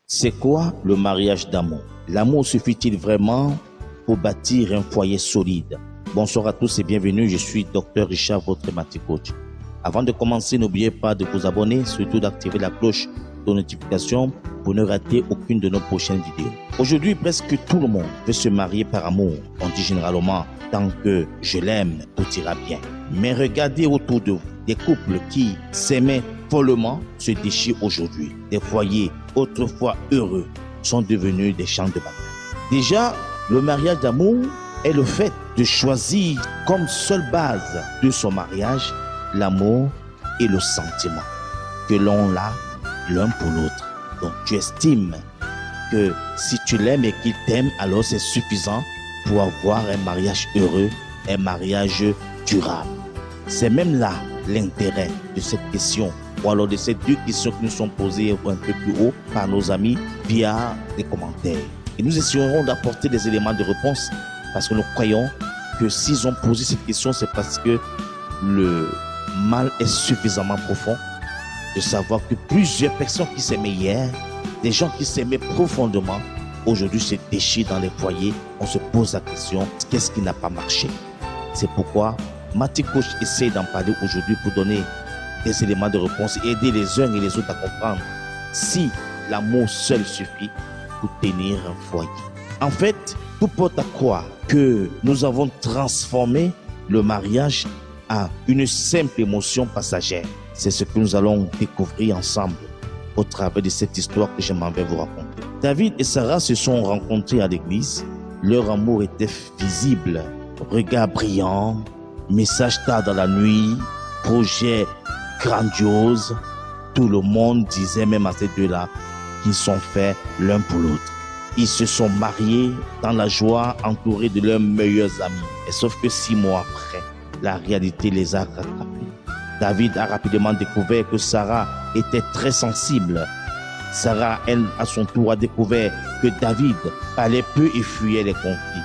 C'est quoi le mariage d'amour? L'amour suffit-il vraiment pour bâtir un foyer solide? Bonsoir à tous et bienvenue, je suis Dr Richard, votre Mathieu Coach. Avant de commencer, n'oubliez pas de vous abonner, surtout d'activer la cloche de notification pour ne rater aucune de nos prochaines vidéos. Aujourd'hui, presque tout le monde veut se marier par amour. On dit généralement, tant que je l'aime, tout ira bien. Mais regardez autour de vous, des couples qui s'aimaient follement se déchirent aujourd'hui. Des foyers autrefois heureux sont devenus des champs de bataille. Déjà, le mariage d'amour est le fait de choisir comme seule base de son mariage l'amour et le sentiment que l'on a l'un pour l'autre. Donc tu estimes que si tu l'aimes et qu'il t'aime, alors c'est suffisant pour avoir un mariage heureux, un mariage durable. C'est même là l'intérêt de cette question, ou alors de ces deux questions qui nous sont posées un peu plus haut par nos amis via les commentaires. Et nous essayerons d'apporter des éléments de réponse parce que nous croyons que s'ils ont posé cette question, c'est parce que le mal est suffisamment profond de savoir que plusieurs personnes qui s'aimaient hier, des gens qui s'aimaient profondément, aujourd'hui se déchirent dans les foyers. On se pose la question, qu'est-ce qui n'a pas marché? C'est pourquoi Mathieu Coach essaie d'en parler aujourd'hui pour donner des éléments de réponse et aider les uns et les autres à comprendre si l'amour seul suffit pour tenir un foyer. En fait, tout porte à croire que nous avons transformé le mariage en une simple émotion passagère. C'est ce que nous allons découvrir ensemble au travers de cette histoire que je m'en vais vous raconter. David et Sarah se sont rencontrés à l'église. Leur amour était visible. Regard brillant, message tard dans la nuit, projet grandiose. Tout le monde disait même à ces deux-là qu'ils sont faits l'un pour l'autre. Ils se sont mariés dans la joie, entourés de leurs meilleurs amis. Et sauf que 6 mois après, la réalité les a rattrapés. David a rapidement découvert que Sarah était très sensible. Sarah, elle, à son tour, a découvert que David parlait peu et fuyait les conflits.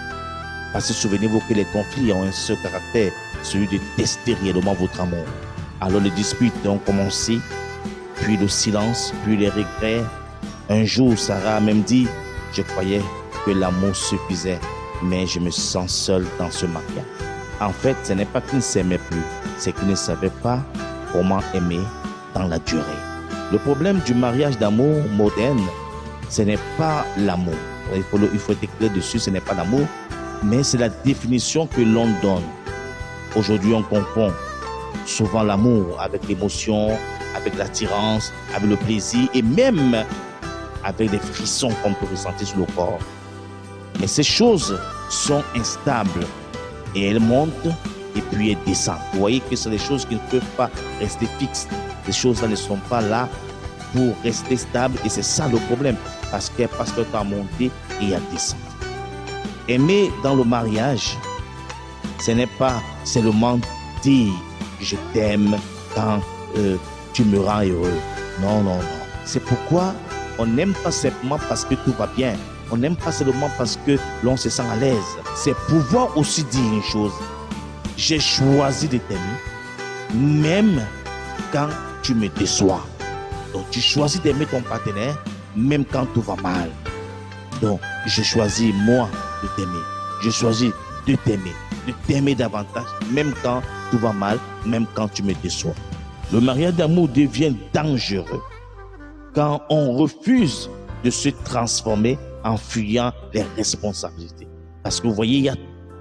Parce que souvenez-vous que les conflits ont un seul caractère, celui de tester réellement votre amour. Alors les disputes ont commencé, puis le silence, puis les regrets. Un jour, Sarah a même dit, je croyais que l'amour suffisait, mais je me sens seul dans ce mariage. En fait, ce n'est pas qu'ils ne s'aimaient plus, c'est qu'ils ne savaient pas comment aimer dans la durée. Le problème du mariage d'amour moderne, ce n'est pas l'amour. Il faut être clair dessus, ce n'est pas l'amour, mais c'est la définition que l'on donne. Aujourd'hui, on confond souvent l'amour avec l'émotion, avec l'attirance, avec le plaisir et même avec des frissons qu'on peut ressentir sur le corps. Mais ces choses sont instables et elles montent et puis elles descendent. Vous voyez que c'est des choses qui ne peuvent pas rester fixes. Ces choses-là ne sont pas là pour rester stables et c'est ça le problème. Parce qu'elles passent leur temps à monter et à descendre. Aimer dans le mariage, ce n'est pas seulement dire je t'aime quand tu me rends heureux. Non, non, non. C'est pourquoi on n'aime pas simplement parce que tout va bien. On n'aime pas seulement parce que l'on se sent à l'aise. C'est pouvoir aussi dire une chose. J'ai choisi de t'aimer, même quand tu me déçois. Donc tu choisis d'aimer ton partenaire, même quand tout va mal. Donc je choisis moi de t'aimer. Je choisis de t'aimer davantage, même quand tout va mal, même quand tu me déçois. Le mariage d'amour devient dangereux quand on refuse de se transformer en fuyant les responsabilités. Parce que vous voyez, il y a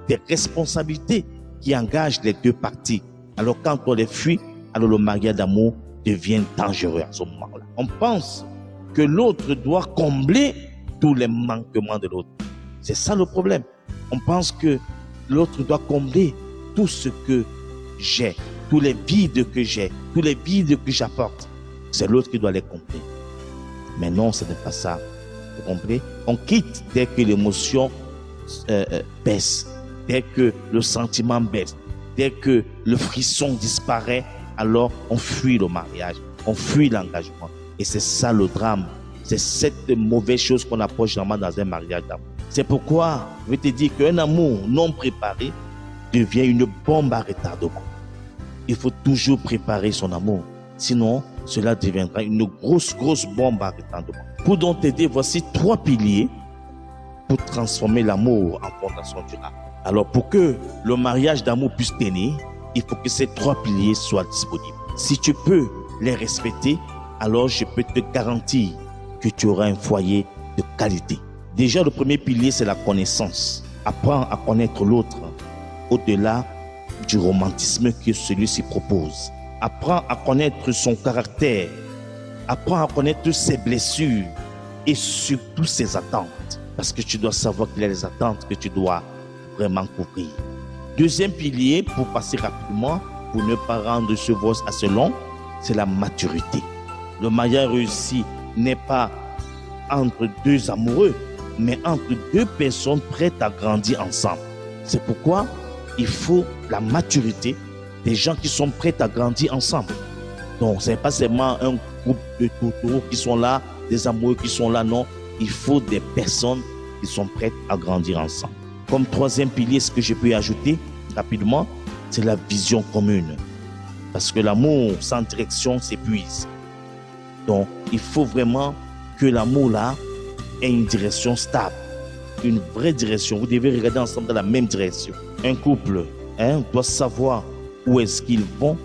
des responsabilités qui engagent les deux parties. Alors quand on les fuit, alors le mariage d'amour devient dangereux à ce moment-là. On pense que l'autre doit combler tous les manquements de l'autre. C'est ça le problème. On pense que l'autre doit combler tout ce que j'ai, tous les vides que j'ai, tous les vides que j'apporte. C'est l'autre qui doit les combler. Mais non, ce n'est pas ça. Vous comprenez? On quitte dès que l'émotion baisse, dès que le sentiment baisse, dès que le frisson disparaît, alors on fuit le mariage, on fuit l'engagement. Et c'est ça le drame. C'est cette mauvaise chose qu'on approche généralement dans un mariage d'amour. C'est pourquoi je vais te dire qu'un amour non préparé devient une bombe à retardement. Il faut toujours préparer son amour. Sinon, cela deviendra une grosse bombe à retardement. Pour donc t'aider, voici 3 piliers pour transformer l'amour en fondation durable. Alors, pour que le mariage d'amour puisse tenir, il faut que ces 3 piliers soient disponibles. Si tu peux les respecter, alors je peux te garantir que tu auras un foyer de qualité. Déjà, le premier pilier, c'est la connaissance. Apprends à connaître l'autre au-delà du romantisme que celui-ci propose. Apprends à connaître son caractère. Apprends à connaître ses blessures et surtout ses attentes. Parce que tu dois savoir qu'il y a les attentes que tu dois vraiment couvrir. Deuxième pilier, pour passer rapidement, pour ne pas rendre ce voice assez long, c'est la maturité. Le mariage réussi n'est pas entre 2 amoureux, mais entre 2 personnes prêtes à grandir ensemble. C'est pourquoi il faut la maturité des gens qui sont prêts à grandir ensemble. Donc, ce n'est pas seulement un groupe de toutous qui sont là, des amoureux qui sont là, non. Il faut des personnes qui sont prêtes à grandir ensemble. Comme 3e pilier, ce que je peux ajouter rapidement, c'est la vision commune. Parce que l'amour sans direction s'épuise. Donc, il faut vraiment que l'amour là ait une direction stable, une vraie direction. Vous devez regarder ensemble dans la même direction. Un couple doit savoir où est-ce qu'ils vont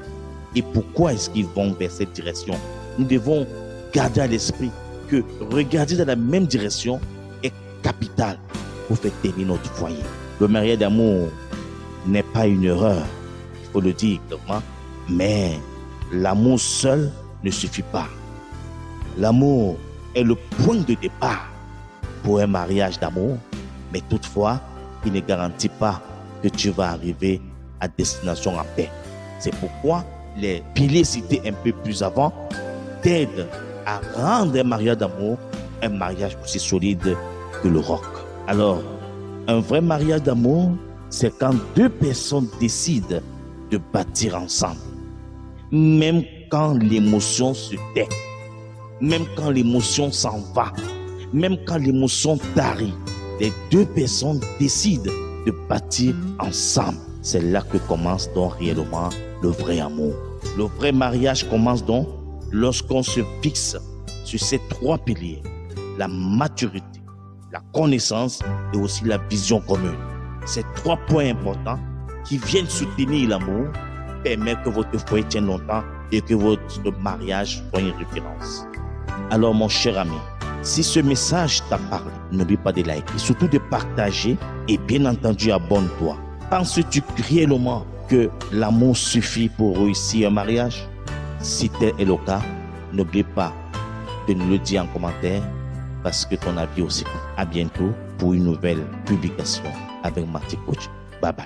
et pourquoi est-ce qu'ils vont vers cette direction. Nous devons garder à l'esprit que regarder dans la même direction est capital pour faire tenir notre foyer. Le mariage d'amour n'est pas une erreur, il faut le dire clairement, mais l'amour seul ne suffit pas. L'amour est le point de départ pour un mariage d'amour, mais toutefois, il ne garantit pas que tu vas arriver à destination en paix. C'est pourquoi les piliers cités un peu plus avant t'aident à rendre un mariage d'amour un mariage aussi solide que le roc. Alors, un vrai mariage d'amour, c'est quand 2 personnes décident de bâtir ensemble. Même quand l'émotion se tait, même quand l'émotion s'en va, même quand l'émotion tarit, les 2 personnes décident de bâtir ensemble. C'est là que commence donc réellement le vrai amour. Le vrai mariage commence donc lorsqu'on se fixe sur ces 3 piliers. La maturité, la connaissance et aussi la vision commune. Ces 3 points importants qui viennent soutenir l'amour permettent que votre foyer tienne longtemps et que votre mariage soit une référence. Alors mon cher ami, si ce message t'a parlé, n'oublie pas de liker, surtout de partager et bien entendu abonne-toi. Penses-tu réellement que l'amour suffit pour réussir un mariage? Si tel est le cas, n'oublie pas de nous le dire en commentaire parce que ton avis aussi compte. À bientôt pour une nouvelle publication avec Marty Coach. Bye bye.